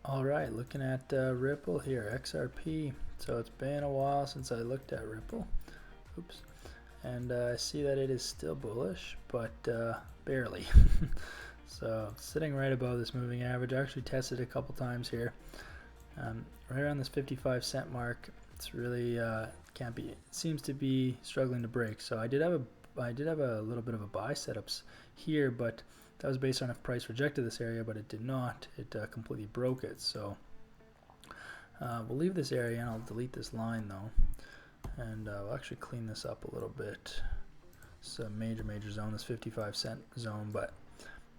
All right, looking at Ripple here, XRP. So it's been a while since I looked at Ripple. Oops. And I see that it is still bullish, but barely. So sitting right above this moving average. I actually tested it a couple times here. Right around this 55-cent mark. It's really can't be. It seems to be struggling to break. So I did have a little bit of a buy setups here, but that was based on if price rejected this area, but it did not. It completely broke it. So we'll leave this area and I'll delete this line though. And we'll actually clean this up a little bit. It's a major zone, this 55-cent zone, but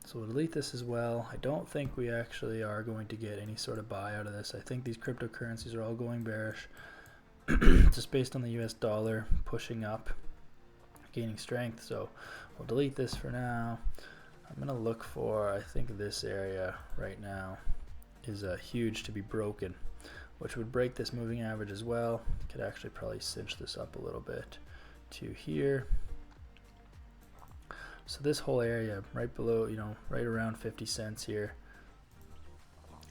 so we'll delete this as well. I don't think we actually are going to get any sort of buy out of this. I think these cryptocurrencies are all going bearish just based on the US dollar pushing up, gaining strength. So we'll delete this for now. I'm gonna look for, I think this area right now is huge to be broken, which would break this moving average as well. Could actually probably cinch this up a little bit to here. So this whole area right below, right around 50 cents here.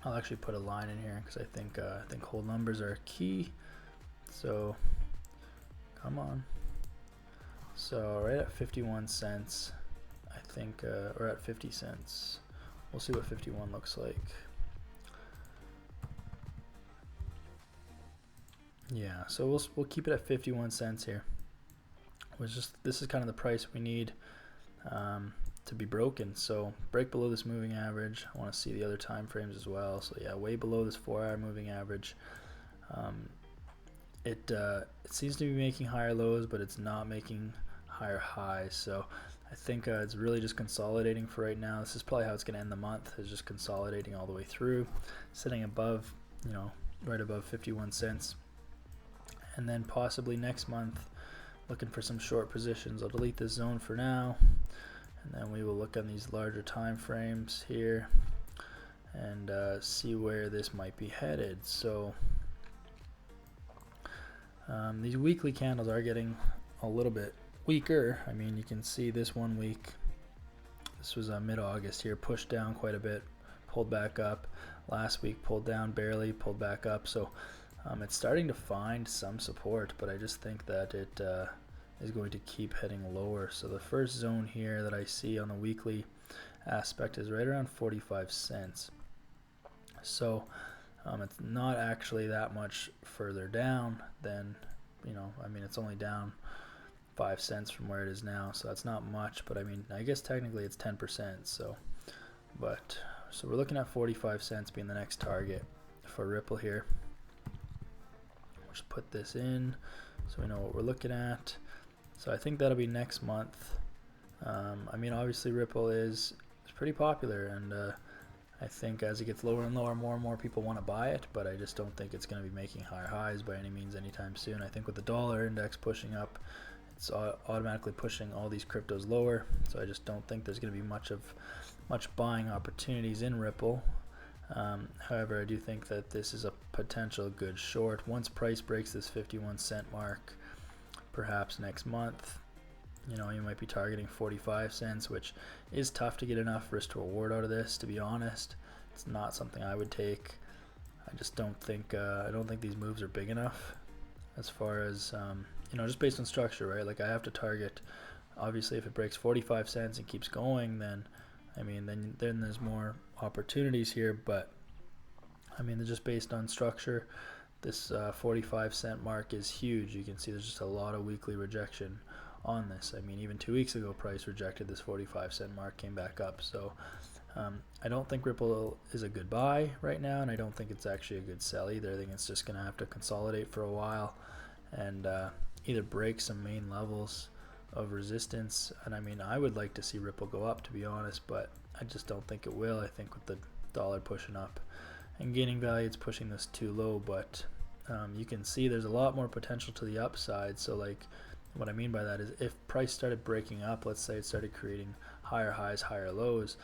I'll actually put a line in here because I think whole numbers are key. So come on. So right at 51 cents, I think, or at 50 cents. We'll see what 51 looks like. Yeah, so we'll keep it at 51 cents here. This is kind of the price we need to be broken. So break below this moving average. I want to see the other time frames as well. So yeah, way below this 4-hour moving average. It seems to be making higher lows, but it's not making higher highs. So I think it's really just consolidating for right now. This is probably how it's going to end the month, is just consolidating all the way through, sitting above, right above 51 cents. And then possibly next month, looking for some short positions. I'll delete this zone for now, and then we will look on these larger time frames here and see where this might be headed. So these weekly candles are getting a little bit weaker. I mean, you can see this 1 week, this was mid-August here, pushed down quite a bit, pulled back up. Last week pulled down barely, pulled back up. So it's starting to find some support, but I just think that it is going to keep heading lower. So the first zone here that I see on the weekly aspect is right around 45 cents. So it's not actually that much further down than, I mean, it's only down 5 cents from where it is now, so that's not much, but I mean, I guess technically it's 10%. So we're looking at 45 cents being the next target for Ripple here. Just put this in so we know what we're looking at. So I think that'll be next month. I mean, obviously Ripple is pretty popular, and I think as it gets lower and lower, more and more people want to buy it, but I just don't think it's going to be making higher highs by any means anytime soon. I think with the dollar index pushing up, it's automatically pushing all these cryptos lower, so I just don't think there's going to be much buying opportunities in Ripple. However, I do think that this is a potential good short. Once price breaks this 51-cent mark, perhaps next month, you might be targeting 45 cents, which is tough to get enough risk to reward out of this, to be honest. It's not something I would take. I just don't think these moves are big enough as far as just based on structure, right? Like, I have to target, obviously, if it breaks 45 cents and keeps going, then I mean, then there's more opportunities here. But I mean, just based on structure, this 45-cent mark is huge. You can see there's just a lot of weekly rejection on this. I mean, even 2 weeks ago, price rejected this 45-cent mark, came back up. So I don't think Ripple is a good buy right now, and I don't think it's actually a good sell either. I think it's just going to have to consolidate for a while and either break some main levels of resistance. And I mean, I would like to see Ripple go up, to be honest, but I just don't think it will. I think with the dollar pushing up and gaining value, it's pushing this too low. But you can see there's a lot more potential to the upside. So like, what I mean by that is, if price started breaking up, let's say it started creating higher highs, higher lows,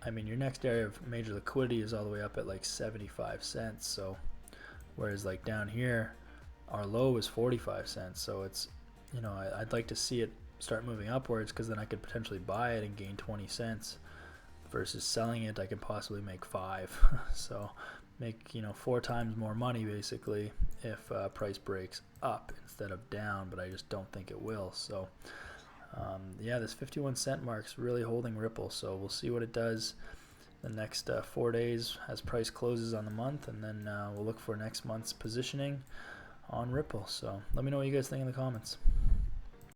I mean, your next area of major liquidity is all the way up at like 75 cents. So whereas like down here, our low is 45 cents. So it's, I'd like to see it start moving upwards, because then I could potentially buy it and gain 20 cents versus selling it, I can possibly make 5. So make 4 times more money basically if price breaks up instead of down, but I just don't think it will. So yeah, this 51 cent mark's really holding Ripple, so we'll see what it does the next 4 days as price closes on the month, and then we'll look for next month's positioning on Ripple. So let me know what you guys think in the comments.